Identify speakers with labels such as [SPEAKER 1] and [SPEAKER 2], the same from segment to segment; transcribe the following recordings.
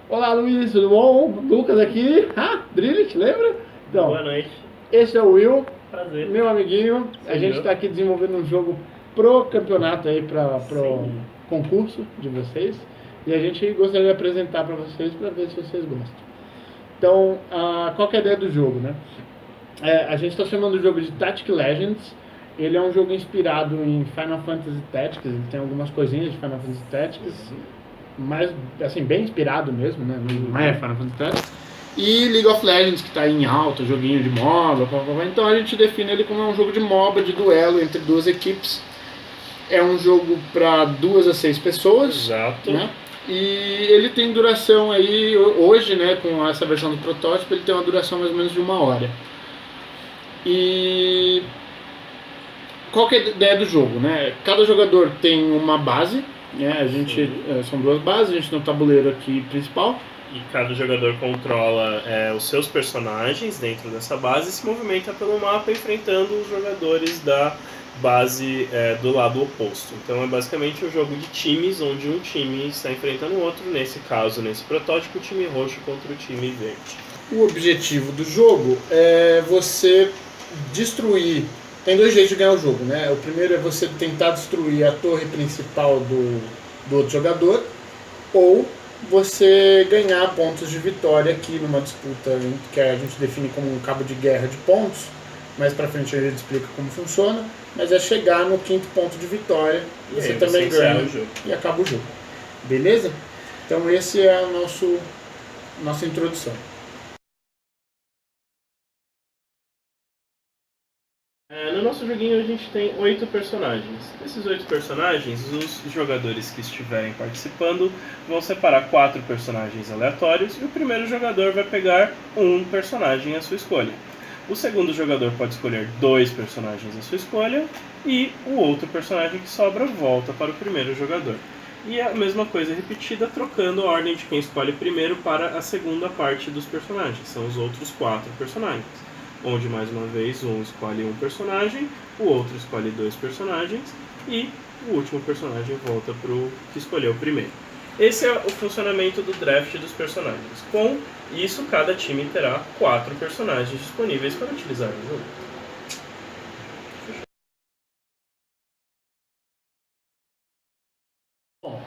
[SPEAKER 1] Olá, Luiz, tudo bom? Lucas aqui. Drillich, lembra? Então,
[SPEAKER 2] Boa noite.
[SPEAKER 1] esse é o Will,
[SPEAKER 2] Prazer.
[SPEAKER 1] meu amiguinho. A
[SPEAKER 2] Sou
[SPEAKER 1] gente
[SPEAKER 2] eu.
[SPEAKER 1] está aqui desenvolvendo um jogo pro campeonato aí, pro
[SPEAKER 2] Sim.
[SPEAKER 1] concurso de vocês. E a gente gostaria de apresentar para vocês para ver se vocês gostam. Então, qual que é a ideia do jogo, né? A gente está chamando o jogo de Tactic Legends. Ele é um jogo inspirado em Final Fantasy Tactics, ele tem algumas coisinhas de Final Fantasy Tactics, mas assim, bem inspirado mesmo, né? Não é Final Fantasy Tactics. E League of Legends, que está em alta, joguinho de MOBA, então a gente define ele como um jogo de MOBA, de duelo entre duas equipes. É um jogo para 2 a 6 pessoas.
[SPEAKER 2] Exato.
[SPEAKER 1] Né? E ele tem duração aí, hoje, né, com essa versão do protótipo, ele tem uma duração mais ou menos de 1 hora. E qual que é a ideia do jogo, né? Cada jogador tem uma base, né? São 2 bases, a gente tem um tabuleiro aqui principal.
[SPEAKER 2] E cada jogador controla os seus personagens dentro dessa base e se movimenta pelo mapa enfrentando os jogadores da base do lado oposto. Então é basicamente um jogo de times, onde um time está enfrentando o outro, nesse caso, nesse protótipo, o time roxo contra o time verde.
[SPEAKER 1] O objetivo do jogo é você destruir. Tem 2 jeitos de ganhar o jogo, né? O primeiro é você tentar destruir a torre principal do outro jogador, ou você ganhar pontos de vitória aqui numa disputa que a gente define como um cabo de guerra de pontos. Mais pra frente a gente explica como funciona, mas é chegar no 5º ponto de vitória, você também ganha
[SPEAKER 2] o jogo.
[SPEAKER 1] E acaba o jogo. Beleza? Então esse é a nossa introdução.
[SPEAKER 2] No nosso joguinho a gente tem 8 personagens. Desses 8 personagens, os jogadores que estiverem participando vão separar 4 personagens aleatórios e o primeiro jogador vai pegar um personagem à sua escolha. O segundo jogador pode escolher 2 personagens à sua escolha e o outro personagem que sobra volta para o primeiro jogador. E a mesma coisa repetida, trocando a ordem de quem escolhe primeiro para a segunda parte dos personagens, são os outros 4 personagens. Onde mais uma vez um escolhe um personagem, o outro escolhe 2 personagens e o último personagem volta para o que escolheu primeiro. Esse é o funcionamento do draft dos personagens. Com isso, cada time terá 4 personagens disponíveis para utilizar no jogo.
[SPEAKER 1] Bom,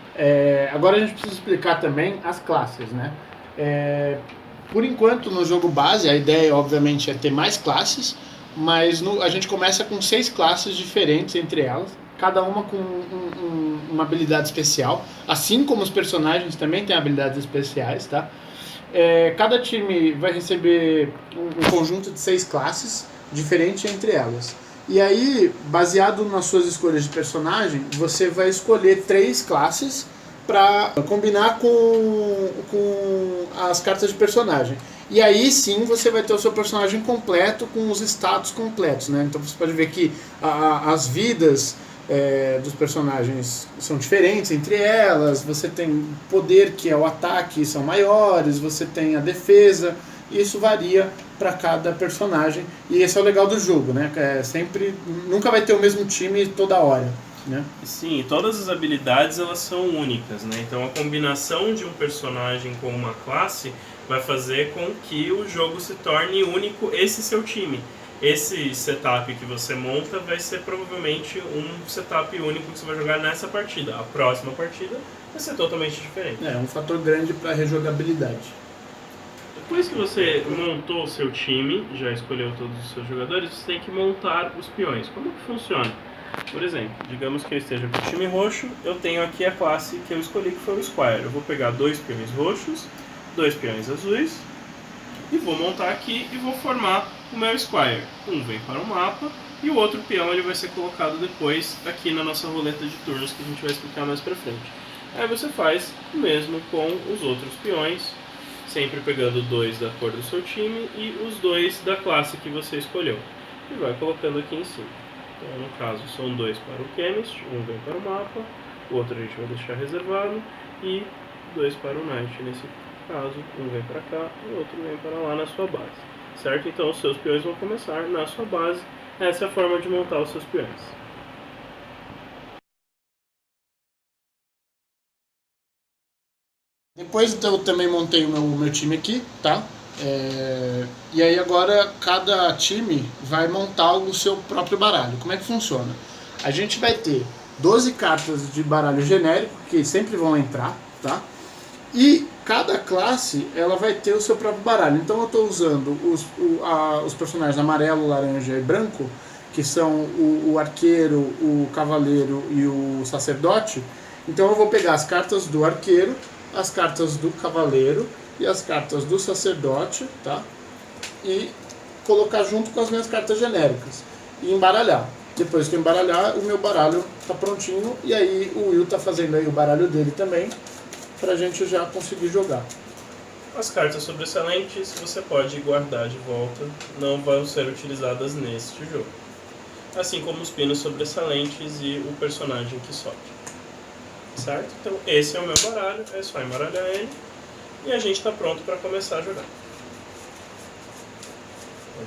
[SPEAKER 1] agora a gente precisa explicar também as classes, né? Por enquanto, no jogo base, a ideia, obviamente, é ter mais classes, mas a gente começa com 6 classes diferentes entre elas, cada uma com uma habilidade especial, assim como os personagens também têm habilidades especiais, tá? Cada time vai receber um conjunto de 6 classes, diferente entre elas. E aí, baseado nas suas escolhas de personagem, você vai escolher 3 classes para combinar com as cartas de personagem. E aí sim você vai ter o seu personagem completo com os status completos, né? Então você pode ver que as vidas dos personagens são diferentes entre elas, você tem poder que é o ataque, são maiores, você tem a defesa, isso varia para cada personagem e esse é o legal do jogo, né? Nunca vai ter o mesmo time toda hora. Né?
[SPEAKER 2] Sim, todas as habilidades elas são únicas, né? Então a combinação de um personagem com uma classe vai fazer com que o jogo se torne único, esse seu time. Esse setup que você monta vai ser provavelmente um setup único que você vai jogar nessa partida. A próxima partida vai ser totalmente diferente.
[SPEAKER 1] É um fator grande para rejogabilidade.
[SPEAKER 2] Depois que você montou o seu time, já escolheu todos os seus jogadores, você tem que montar os peões. Como que funciona? Por exemplo, digamos que eu esteja com o time roxo, eu tenho aqui a classe que eu escolhi que foi o Squire. Eu vou pegar 2 peões roxos, 2 peões azuis e vou montar aqui e vou formar o meu Squire. Um vem para o mapa e o outro peão ele vai ser colocado depois aqui na nossa roleta de turnos que a gente vai explicar mais pra frente. Aí você faz o mesmo com os outros peões, sempre pegando 2 da cor do seu time e os 2 da classe que você escolheu. E vai colocando aqui em cima. Então, no caso, são 2 para o Chemist, um vem para o mapa, o outro a gente vai deixar reservado, e 2 para o Knight nesse caso, um vem para cá e o outro vem para lá na sua base. Certo? Então, os seus peões vão começar na sua base. Essa é a forma de montar os seus peões.
[SPEAKER 1] Depois eu também montei o meu time aqui, tá? E aí agora cada time vai montar o seu próprio baralho. Como é que funciona? A gente vai ter 12 cartas de baralho genérico, que sempre vão entrar, tá? E cada classe ela vai ter o seu próprio baralho. Então eu estou usando os personagens amarelo, laranja e branco, que são o arqueiro, o cavaleiro e o sacerdote. Então eu vou pegar as cartas do arqueiro, as cartas do cavaleiro e as cartas do sacerdote, tá? E colocar junto com as minhas cartas genéricas e embaralhar. Depois que eu embaralhar, o meu baralho tá prontinho e aí o Will tá fazendo aí o baralho dele também pra gente já conseguir jogar.
[SPEAKER 2] As cartas sobressalentes você pode guardar de volta, não vão ser utilizadas neste jogo. Assim como os pinos sobressalentes e o personagem que sobe. Certo? Então esse é o meu baralho, é só embaralhar ele e a gente está pronto para começar a jogar.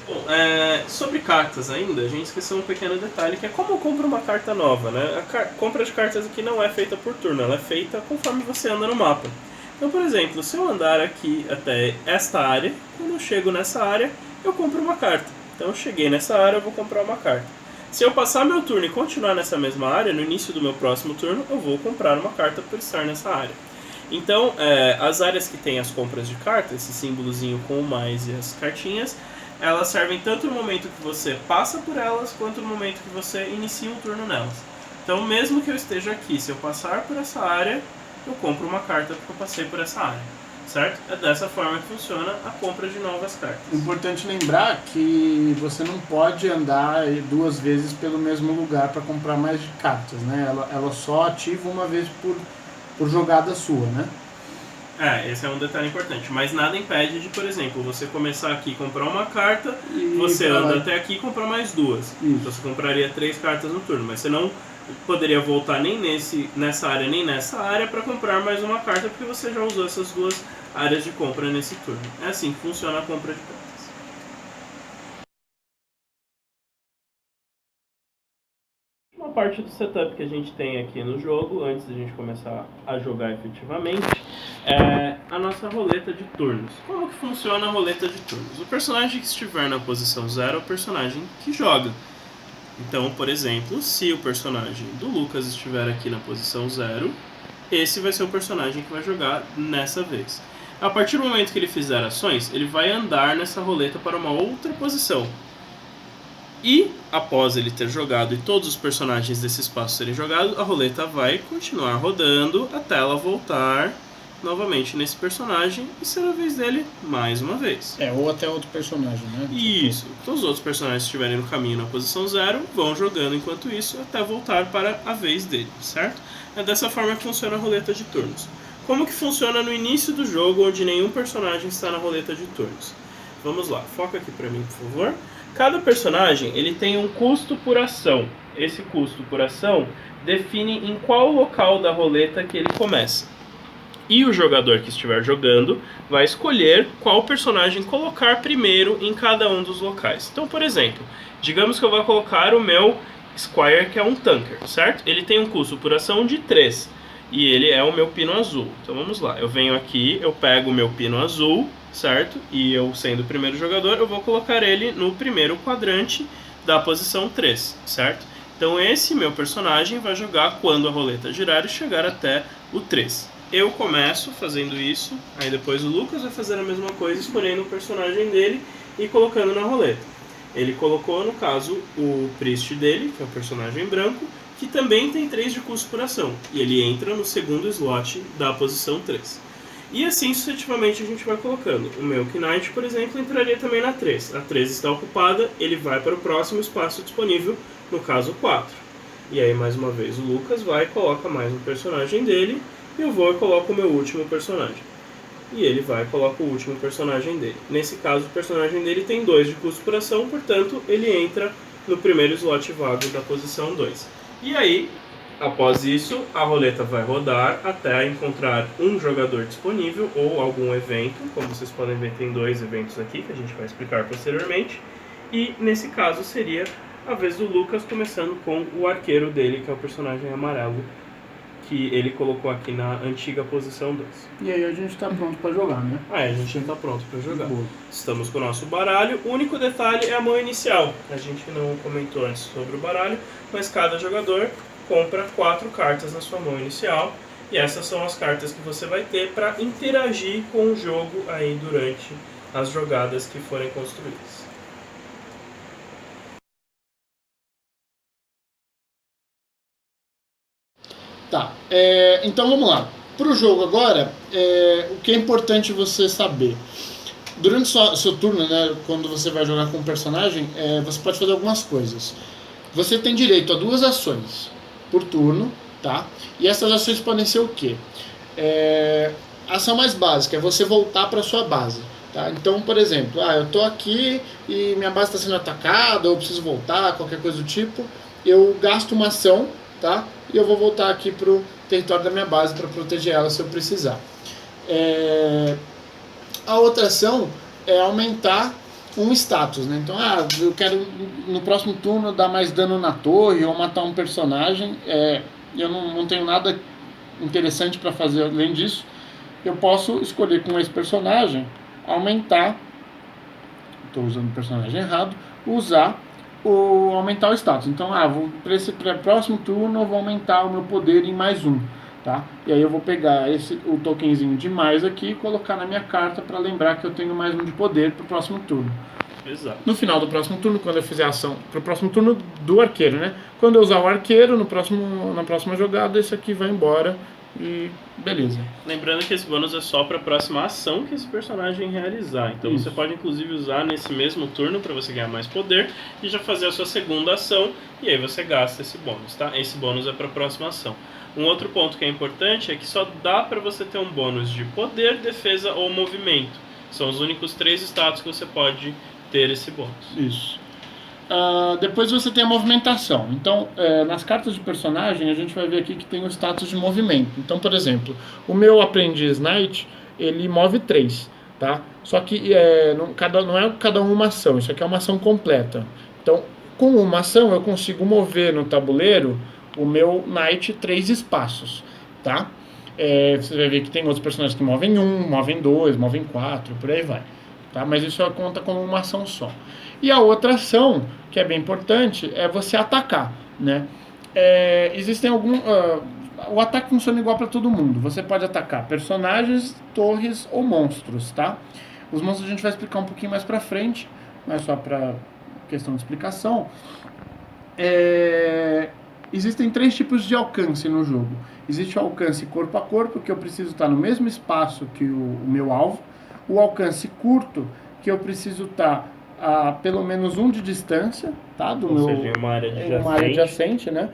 [SPEAKER 2] Bom, sobre cartas ainda, a gente esqueceu um pequeno detalhe que é como eu compro uma carta nova, né? A compra de cartas aqui não é feita por turno, ela é feita conforme você anda no mapa. Então, por exemplo, se eu andar aqui até esta área, quando eu chego nessa área, eu compro uma carta. Então eu cheguei nessa área, eu vou comprar uma carta. Se eu passar meu turno e continuar nessa mesma área, no início do meu próximo turno, eu vou comprar uma carta por estar nessa área. Então, as áreas que tem as compras de cartas, esse símbolozinho com o mais e as cartinhas, elas servem tanto no momento que você passa por elas, quanto no momento que você inicia um turno nelas. Então, mesmo que eu esteja aqui, se eu passar por essa área, eu compro uma carta porque eu passei por essa área. Certo? É dessa forma que funciona a compra de novas cartas.
[SPEAKER 1] Importante lembrar que você não pode andar 2 vezes pelo mesmo lugar para comprar mais cartas, né? Ela só ativa uma vez por jogada sua, né?
[SPEAKER 2] Esse é um detalhe importante. Mas nada impede de, por exemplo, você começar aqui e comprar uma carta, você anda até aqui e comprar mais 2.
[SPEAKER 1] Isso.
[SPEAKER 2] Então você compraria 3 cartas no turno, mas você não poderia voltar nem nessa área nem nessa área para comprar mais uma carta, porque você já usou essas 2 áreas de compra nesse turno. É assim que funciona a compra de cartas. Uma parte do setup que a gente tem aqui no jogo, antes da gente começar a jogar efetivamente, é a nossa roleta de turnos. Como que funciona a roleta de turnos? O personagem que estiver na posição 0 é o personagem que joga. Então, por exemplo, se o personagem do Lucas estiver aqui na posição 0, esse vai ser o personagem que vai jogar nessa vez. A partir do momento que ele fizer ações, ele vai andar nessa roleta para uma outra posição. E, após ele ter jogado e todos os personagens desse espaço serem jogados, a roleta vai continuar rodando até ela voltar novamente nesse personagem e ser a vez dele mais uma vez.
[SPEAKER 1] Ou até outro personagem, né?
[SPEAKER 2] Isso. Então os outros personagens que estiverem no caminho na posição 0 vão jogando enquanto isso até voltar para a vez dele, certo? É dessa forma que funciona a roleta de turnos. Como que funciona no início do jogo, onde nenhum personagem está na roleta de turnos? Vamos lá, foca aqui para mim, por favor. Cada personagem ele tem um custo por ação. Esse custo por ação define em qual local da roleta que ele começa. E o jogador que estiver jogando vai escolher qual personagem colocar primeiro em cada um dos locais. Então, por exemplo, digamos que eu vou colocar o meu Squire, que é um tanker, certo? Ele tem um custo por ação de 3 e ele é o meu pino azul. Então vamos lá, eu venho aqui, eu pego o meu pino azul, certo? E eu, sendo o primeiro jogador, eu vou colocar ele no primeiro quadrante da posição 3, certo? Então esse meu personagem vai jogar quando a roleta girar e chegar até o 3. Eu começo fazendo isso, aí depois o Lucas vai fazer a mesma coisa, escolhendo o personagem dele e colocando na roleta. Ele colocou, no caso, o Priest dele, que é o personagem branco, que também tem 3 de custo por ação, e ele entra no segundo slot da posição 3. E assim sucessivamente a gente vai colocando. O meu Knight, por exemplo, entraria também na 3. A 3 está ocupada, ele vai para o próximo espaço disponível, no caso 4. E aí, mais uma vez, o Lucas vai e coloca mais um personagem dele, e eu vou e coloco o meu último personagem. E ele vai e coloca o último personagem dele. Nesse caso, o personagem dele tem 2 de custo por ação, portanto, ele entra no primeiro slot vago da posição 2. E aí, após isso, a roleta vai rodar até encontrar um jogador disponível ou algum evento. Como vocês podem ver, tem 2 eventos aqui que a gente vai explicar posteriormente. E nesse caso seria a vez do Lucas, começando com o arqueiro dele, que é o personagem amarelo que ele colocou aqui na antiga posição 2.
[SPEAKER 1] E aí a gente tá pronto para jogar, né?
[SPEAKER 2] A gente já está pronto para jogar.
[SPEAKER 1] Boa.
[SPEAKER 2] Estamos com o nosso baralho. O único detalhe é a mão inicial. A gente não comentou antes sobre o baralho, mas cada jogador compra 4 cartas na sua mão inicial. E essas são as cartas que você vai ter para interagir com o jogo aí durante as jogadas que forem construídas.
[SPEAKER 1] Tá, então vamos lá. Para o jogo agora, o que é importante você saber. Durante seu turno, né, quando você vai jogar com um personagem, você pode fazer algumas coisas. Você tem direito a 2 ações por turno, tá? E essas ações podem ser o quê? A ação mais básica é você voltar para sua base. Tá? Então, por exemplo, eu estou aqui e minha base está sendo atacada, ou eu preciso voltar, qualquer coisa do tipo. Eu gasto uma ação, tá? E eu vou voltar aqui para o território da minha base para proteger ela se eu precisar. A outra ação é aumentar um status, né? Então, eu quero no próximo turno dar mais dano na torre ou matar um personagem. Eu não tenho nada interessante para fazer além disso. Eu posso escolher com esse personagem aumentar, estou usando o personagem errado, aumentar o status. Então, para o próximo turno eu vou aumentar o meu poder em mais 1. Tá? E aí eu vou pegar o tokenzinho de mais aqui e colocar na minha carta para lembrar que eu tenho mais 1 de poder para o próximo turno.
[SPEAKER 2] Exato.
[SPEAKER 1] No final do próximo turno, quando eu fizer a ação, para o próximo turno do arqueiro, né? Quando eu usar o arqueiro, na próxima jogada, esse aqui vai embora e beleza.
[SPEAKER 2] Lembrando que esse bônus é só para a próxima ação que esse personagem realizar. Então Você pode inclusive usar nesse mesmo turno para você ganhar mais poder e já fazer a sua segunda ação e aí você gasta esse bônus, tá? Esse bônus é para a próxima ação. Um outro ponto que é importante é que só dá para você ter um bônus de poder, defesa ou movimento. São os únicos 3 status que você pode ter esse bônus.
[SPEAKER 1] Isso. Depois você tem a movimentação. Então, nas cartas de personagem, a gente vai ver aqui que tem o status de movimento. Então, por exemplo, o meu aprendiz Knight, ele move 3, tá? Só que não é cada uma ação, isso aqui é uma ação completa. Então, com uma ação, eu consigo mover no tabuleiro o meu Knight 3 espaços, tá? Você vai ver que tem outros personagens que movem 1, movem 2, movem 4, por aí vai. Tá? Mas isso conta como uma ação só. E a outra ação, que é bem importante, é você atacar, né? Existem o ataque funciona igual para todo mundo. Você pode atacar personagens, torres ou monstros, tá? Os monstros a gente vai explicar um pouquinho mais para frente, mas só para questão de explicação. Existem 3 tipos de alcance no jogo. Existe o alcance corpo a corpo, que eu preciso estar no mesmo espaço que o meu alvo. O alcance curto, que eu preciso estar a pelo menos 1 de distância, tá?
[SPEAKER 2] Ou seja, uma área
[SPEAKER 1] adjacente, né?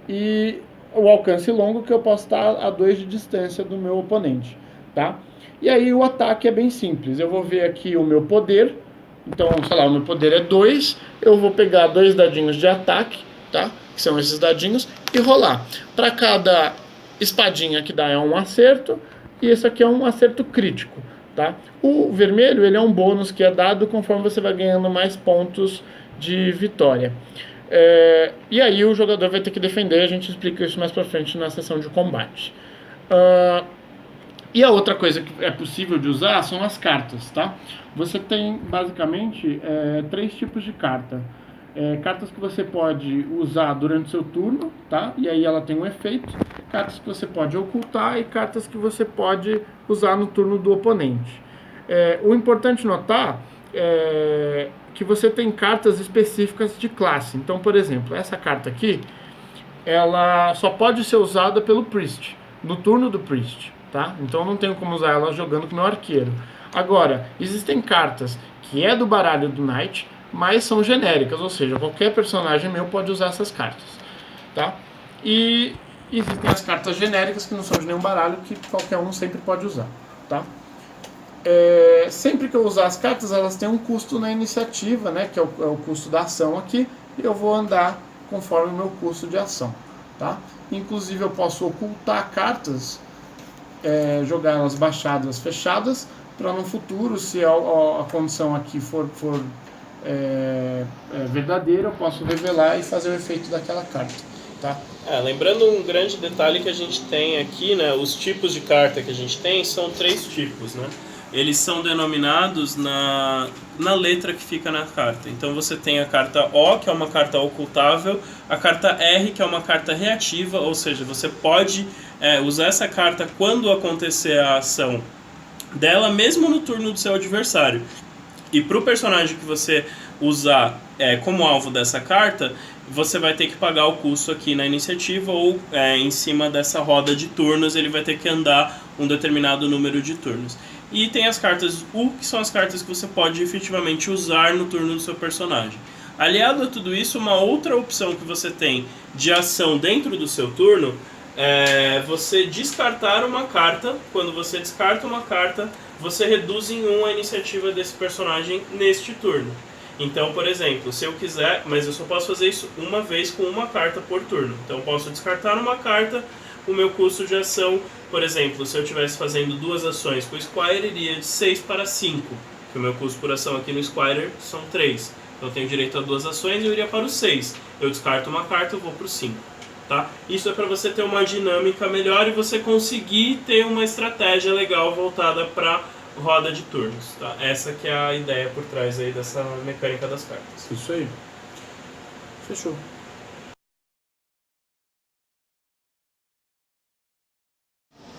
[SPEAKER 1] E o alcance longo, que eu posso estar a 2 de distância do meu oponente, tá? E aí o ataque é bem simples. Eu vou ver aqui o meu poder. Então, sei lá, o meu poder é 2. Eu vou pegar 2 dadinhos de ataque, tá? Que são esses dadinhos, e rolar. Para cada espadinha que dá é um acerto, e esse aqui é um acerto crítico. Tá? O vermelho ele é um bônus que é dado conforme você vai ganhando mais pontos de vitória. E aí o jogador vai ter que defender, a gente explica isso mais pra frente na sessão de combate. E a outra coisa que é possível de usar são as cartas. Tá? Você tem basicamente 3 tipos de carta. Cartas que você pode usar durante o seu turno, tá? E aí ela tem um efeito. Cartas que você pode ocultar e cartas que você pode usar no turno do oponente. O importante notar é que você tem cartas específicas de classe. Então, por exemplo, essa carta aqui, ela só pode ser usada pelo Priest, no turno do Priest, tá? Então eu não tenho como usar ela jogando com o meu arqueiro. Agora, existem cartas que é do baralho do Knight, mas são genéricas, ou seja, qualquer personagem meu pode usar essas cartas, tá? E existem as cartas genéricas que não são de nenhum baralho, que qualquer um sempre pode usar, tá? Sempre que eu usar as cartas, elas têm um custo na iniciativa, né? Que é o custo da ação aqui, e eu vou andar conforme o meu custo de ação, tá? Inclusive eu posso ocultar cartas, jogar elas baixadas, fechadas, para no futuro, se a condição aqui for verdadeira, eu posso revelar e fazer o efeito daquela carta, tá?
[SPEAKER 2] Lembrando um grande detalhe que a gente tem aqui, né, os tipos de carta que a gente tem são 3 tipos, né? Eles são denominados na letra que fica na carta. Então você tem a carta O, que é uma carta ocultável, a carta R, que é uma carta reativa, ou seja, você pode usar essa carta quando acontecer a ação dela, mesmo no turno do seu adversário. E para o personagem que você usar como alvo dessa carta, você vai ter que pagar o custo aqui na iniciativa ou em cima dessa roda de turnos, ele vai ter que andar um determinado número de turnos. E tem as cartas U, que são as cartas que você pode efetivamente usar no turno do seu personagem. Aliado a tudo isso, uma outra opção que você tem de ação dentro do seu turno é você descartar uma carta. Quando você descarta uma carta, você reduz em 1 a iniciativa desse personagem neste turno. Então, por exemplo, se eu quiser, mas eu só posso fazer isso uma vez com uma carta por turno. Então eu posso descartar uma carta, o meu custo de ação, por exemplo, se eu estivesse fazendo 2 ações com o Squire, iria de 6 para 5, que o meu custo por ação aqui no Squire são 3. Então eu tenho direito a 2 ações e eu iria para o 6. Eu descarto uma carta, eu vou para o 5. Tá? Isso é para você ter uma dinâmica melhor e você conseguir ter uma estratégia legal voltada para roda de turnos. Tá? Essa que é a ideia por trás aí dessa mecânica das cartas.
[SPEAKER 1] Isso aí. Fechou.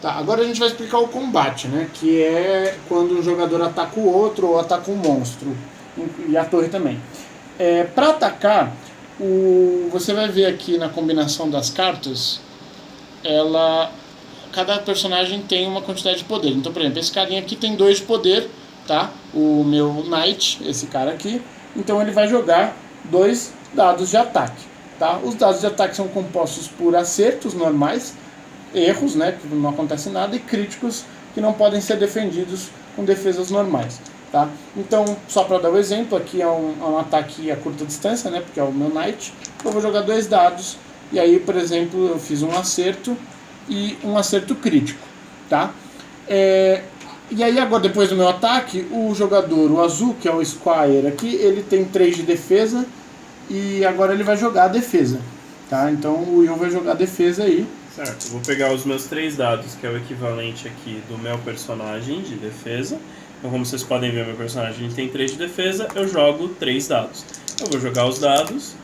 [SPEAKER 1] Tá, agora a gente vai explicar o combate, né? Que é quando um jogador ataca o outro ou ataca um monstro. E a torre também. Para atacar, você vai ver aqui na combinação das cartas, cada personagem tem uma quantidade de poder. Então, por exemplo, esse carinha aqui tem 2 de poder, tá? O meu Knight, esse cara aqui. Então ele vai jogar 2 dados de ataque, tá? Os dados de ataque são compostos por acertos normais, erros, né, que não acontece nada, e críticos que não podem ser defendidos com defesas normais, tá? Então, só para dar o exemplo, aqui é um ataque a curta distância, né, porque é o meu Knight. Eu vou jogar 2 dados, e aí, por exemplo, eu fiz um acerto e um acerto crítico, tá? E aí agora, depois do meu ataque, o jogador, o azul, que é o Squire aqui, ele tem 3 de defesa, e agora ele vai jogar a defesa, tá? Então o Will vai jogar a defesa aí.
[SPEAKER 2] Certo, eu vou pegar os meus 3 dados, que é o equivalente aqui do meu personagem de defesa. Então, como vocês podem ver, meu personagem tem 3 de defesa, eu jogo 3 dados. Eu vou jogar os dados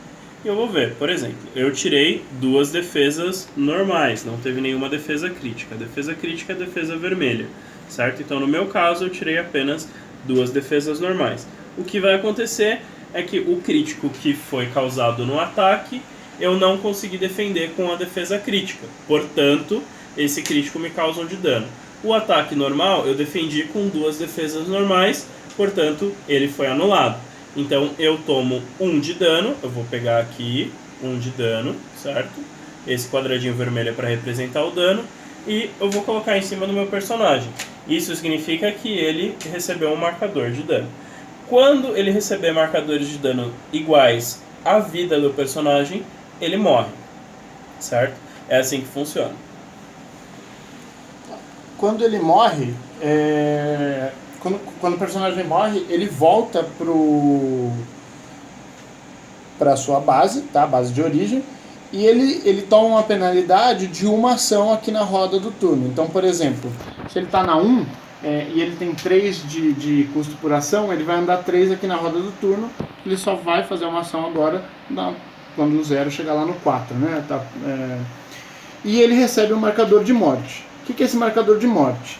[SPEAKER 2] e eu vou ver. Por exemplo, eu tirei 2 defesas normais, não teve nenhuma defesa crítica. A defesa crítica é a defesa vermelha, certo? Então, no meu caso, eu tirei apenas 2 defesas normais. O que vai acontecer é que o crítico que foi causado no ataque, eu não consegui defender com a defesa crítica. Portanto, esse crítico me causa 1 de dano. O ataque normal eu defendi com 2 defesas normais, portanto, ele foi anulado. Então, eu tomo 1 de dano, eu vou pegar aqui 1 de dano, certo? Esse quadradinho vermelho é para representar o dano, e eu vou colocar em cima do meu personagem. Isso significa que ele recebeu um marcador de dano. Quando ele receber marcadores de dano iguais à vida do personagem, ele morre, certo? É assim que funciona.
[SPEAKER 1] Quando ele morre, quando o personagem morre, ele volta para sua base, tá? Base de origem, e ele toma uma penalidade de 1 ação aqui na roda do turno. Então, por exemplo, se ele está na 1 e ele tem 3 de custo por ação, ele vai andar 3 aqui na roda do turno, ele só vai fazer uma ação agora quando o 0 chegar lá no 4, né? E ele recebe um marcador de morte. O que é esse marcador de morte?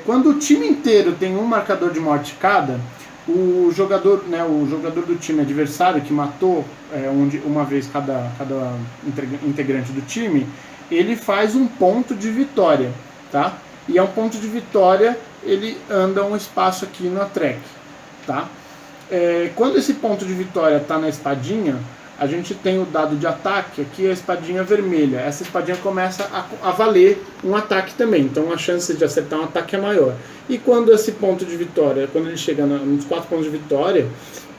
[SPEAKER 1] Quando o time inteiro tem um marcador de morte cada, o jogador do time adversário que matou uma vez cada integrante do time, ele faz um ponto de vitória, tá? E é um ponto de vitória, ele anda um espaço aqui na track, tá? Quando esse ponto de vitória está na espadinha, a gente tem o dado de ataque aqui, a espadinha vermelha. Essa espadinha começa a valer um ataque também, então a chance de acertar um ataque é maior. E quando esse ponto de vitória, quando ele chega nos 4 pontos de vitória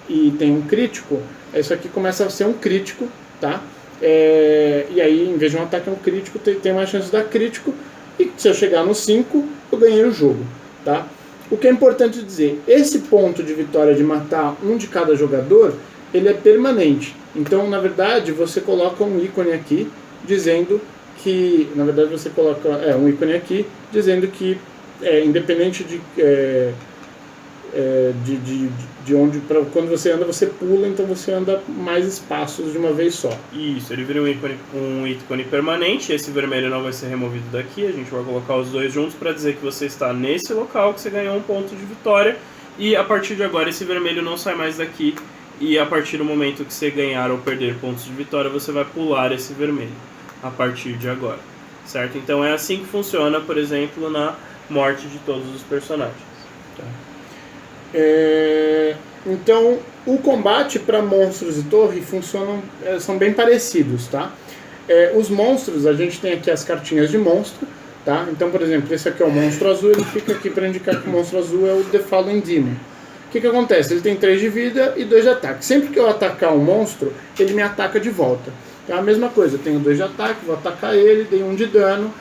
[SPEAKER 1] e tem um crítico, isso aqui começa a ser um crítico, tá? E aí, em vez de um ataque, é um crítico, tem mais chance de dar crítico, e se eu chegar no 5, eu ganhei o jogo, tá? O que é importante dizer, esse ponto de vitória de matar um de cada jogador, ele é permanente. Então, na verdade, você coloca um ícone aqui, dizendo que, na verdade você coloca um ícone aqui, dizendo que independente de onde, quando você anda, você pula, então você anda mais espaços de uma vez só.
[SPEAKER 2] Isso, ele vira um ícone permanente, esse vermelho não vai ser removido daqui, a gente vai colocar os dois juntos para dizer que você está nesse local, que você ganhou um ponto de vitória, e a partir de agora esse vermelho não sai mais daqui, e a partir do momento que você ganhar ou perder pontos de vitória, você vai pular esse vermelho, a partir de agora, certo? Então é assim que funciona, por exemplo, na morte de todos os personagens.
[SPEAKER 1] Tá? Então, o combate para monstros e torre são bem parecidos, tá? Os monstros, a gente tem aqui as cartinhas de monstro, tá? Então, por exemplo, esse aqui é o monstro azul, ele fica aqui para indicar que o monstro azul é o The Fallen Demon. O que acontece? Ele tem 3 de vida e 2 de ataque. Sempre que eu atacar um monstro, ele me ataca de volta. É a mesma coisa, eu tenho 2 de ataque, vou atacar ele, dei 1 de dano.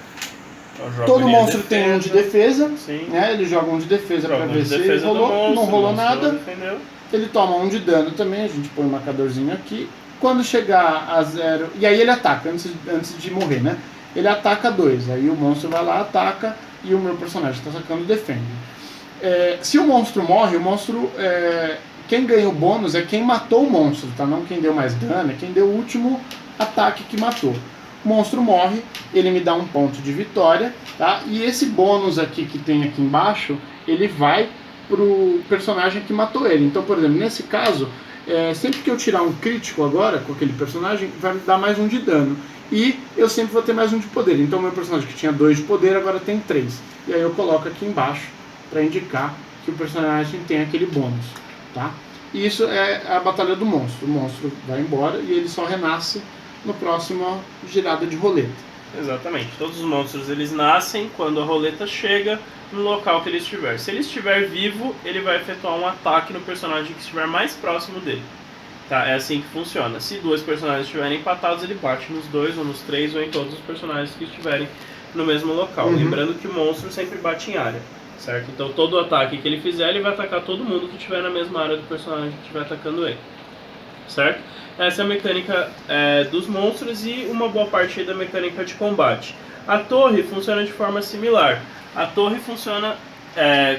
[SPEAKER 1] Todo monstro tem 1 de defesa, né? Ele joga 1 de defesa para ver se ele rolou, não rolou nada. Ele toma 1 de dano também, a gente põe um marcadorzinho aqui. Quando chegar a 0, e aí ele ataca antes de morrer, né? Ele ataca 2, aí o monstro vai lá, ataca e o meu personagem está atacando defende. Se o monstro morre, quem ganha o bônus é quem matou o monstro, tá? Não quem deu mais dano, é quem deu o último ataque que matou. O monstro morre, ele me dá um ponto de vitória, tá? E esse bônus aqui que tem aqui embaixo, ele vai pro personagem que matou ele. Então, por exemplo, nesse caso, sempre que eu tirar um crítico agora com aquele personagem, vai me dar mais 1 de dano. E eu sempre vou ter mais 1 de poder. Então, meu personagem que tinha 2 de poder, agora tem 3. E aí eu coloco aqui embaixo para indicar que o personagem tem aquele bônus, tá? E isso é a batalha do monstro. O monstro vai embora e ele só renasce no próximo girada de roleta.
[SPEAKER 2] Exatamente. Todos os monstros eles nascem quando a roleta chega no local que ele estiver. Se ele estiver vivo, ele vai efetuar um ataque no personagem que estiver mais próximo dele. Tá? É assim que funciona. Se 2 personagens estiverem empatados, ele bate nos 2, ou nos 3, ou em todos os personagens que estiverem no mesmo local. Lembrando que o monstro sempre bate em área, certo? Então todo ataque que ele fizer, ele vai atacar todo mundo que estiver na mesma área do personagem que estiver atacando ele, certo? Essa é a mecânica dos monstros e uma boa parte da mecânica de combate. A torre funciona de forma similar. A torre funciona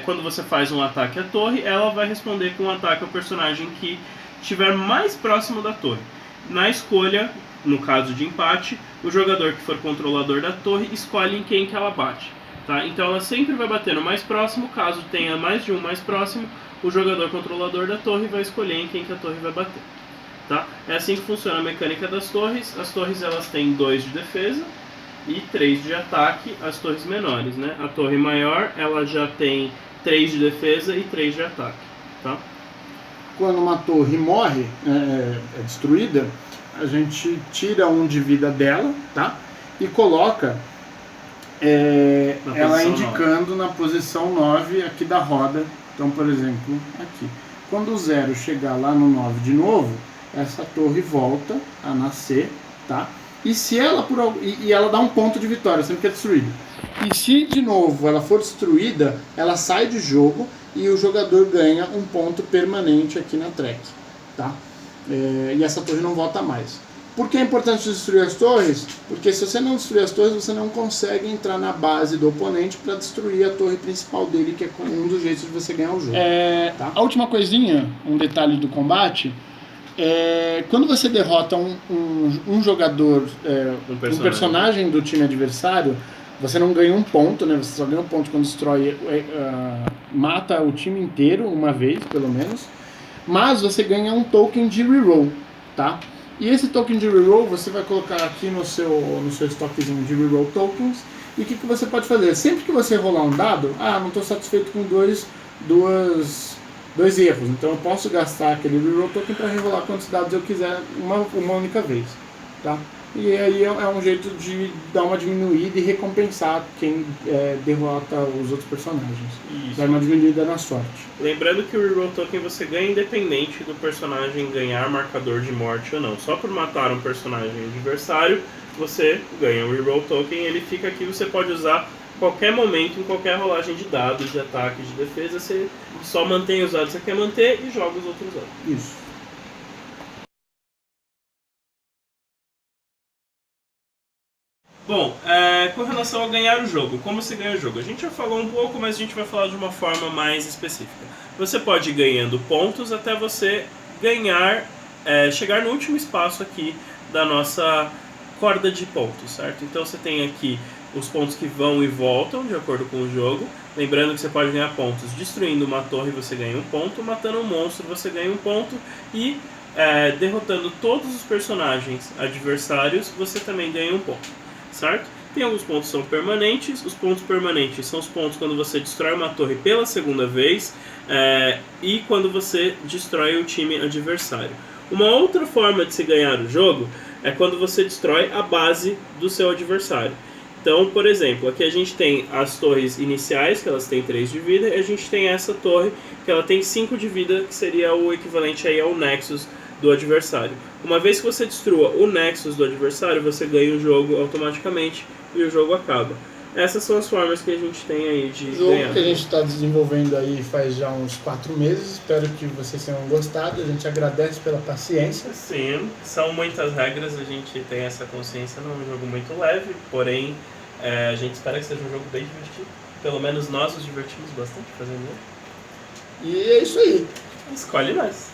[SPEAKER 2] quando você faz um ataque à torre, ela vai responder com um ataque ao personagem que estiver mais próximo da torre. Na escolha, no caso de empate, o jogador que for controlador da torre escolhe em quem que ela bate. Tá? Então ela sempre vai bater no mais próximo. Caso tenha mais de um mais próximo, o jogador controlador da torre vai escolher em quem que a torre vai bater. Tá? É assim que funciona a mecânica das torres. As torres elas têm 2 de defesa e 3 de ataque, as torres menores, né? A torre maior ela já tem 3 de defesa e 3 de ataque. Tá?
[SPEAKER 1] Quando uma torre morre, é destruída, a gente tira 1 de vida dela, tá? E coloca ela indicando 9. Na posição 9 aqui da roda. Então, por exemplo, aqui. Quando o 0 chegar lá no 9 de novo, essa torre volta a nascer, tá? E se ela ela dá um ponto de vitória sempre que é destruída. E se de novo ela for destruída, ela sai de jogo e o jogador ganha um ponto permanente aqui na track, tá? E essa torre não volta mais. Por que é importante destruir as torres? Porque se você não destruir as torres, você não consegue entrar na base do oponente para destruir a torre principal dele, que é um dos jeitos de você ganhar o jogo. Tá? A última coisinha, um detalhe do combate, quando você derrota um jogador, um personagem do time adversário, você não ganha um ponto, né? Você só ganha um ponto quando destrói, mata o time inteiro uma vez, pelo menos. Mas você ganha um token de reroll, tá? E esse token de reroll você vai colocar aqui no seu estoquezinho de reroll tokens. E o que você pode fazer? Sempre que você rolar um dado, não estou satisfeito com dois erros, então eu posso gastar aquele reroll token para rerolar quantos dados eu quiser uma única vez, tá? E aí é um jeito de dar uma diminuída e recompensar quem derrota os outros personagens. Isso. Dá uma diminuída na sorte.
[SPEAKER 2] Lembrando que o reroll token você ganha independente do personagem ganhar marcador de morte ou não. Só por matar um personagem adversário, você ganha um reroll token, ele fica aqui, você pode usar qualquer momento, em qualquer rolagem de dados, de ataque, de defesa, você só mantém os dados que você quer manter e joga os outros dados.
[SPEAKER 1] Isso.
[SPEAKER 2] Bom, com relação a ganhar o jogo, como se ganha o jogo? A gente já falou um pouco, mas a gente vai falar de uma forma mais específica. Você pode ir ganhando pontos até você ganhar, chegar no último espaço aqui da nossa corda de pontos, certo? Então você tem aqui os pontos que vão e voltam de acordo com o jogo. Lembrando que você pode ganhar pontos destruindo uma torre, você ganha um ponto, matando um monstro, você ganha um ponto, e derrotando todos os personagens adversários, você também ganha um ponto, certo? Tem alguns pontos que são permanentes. Os pontos permanentes são os pontos quando você destrói uma torre pela segunda vez e quando você destrói o time adversário. Uma outra forma de se ganhar o jogo é quando você destrói a base do seu adversário. Então, por exemplo, aqui a gente tem as torres iniciais, que elas têm 3 de vida, e a gente tem essa torre, que ela tem 5 de vida, que seria o equivalente aí ao Nexus do adversário. Uma vez que você destrua o Nexus do adversário, você ganha o jogo automaticamente e o jogo acaba. Essas são as formas que a gente tem aí de
[SPEAKER 1] O jogo
[SPEAKER 2] ganhar.
[SPEAKER 1] que a gente está desenvolvendo aí faz já uns 4 meses, espero que vocês tenham gostado, a gente agradece pela paciência.
[SPEAKER 2] Sim, são muitas regras, a gente tem essa consciência, não é um jogo muito leve, porém a gente espera que seja um jogo bem divertido. Pelo menos nós nos divertimos bastante fazendo isso.
[SPEAKER 1] E é isso aí.
[SPEAKER 2] Escolhe nós.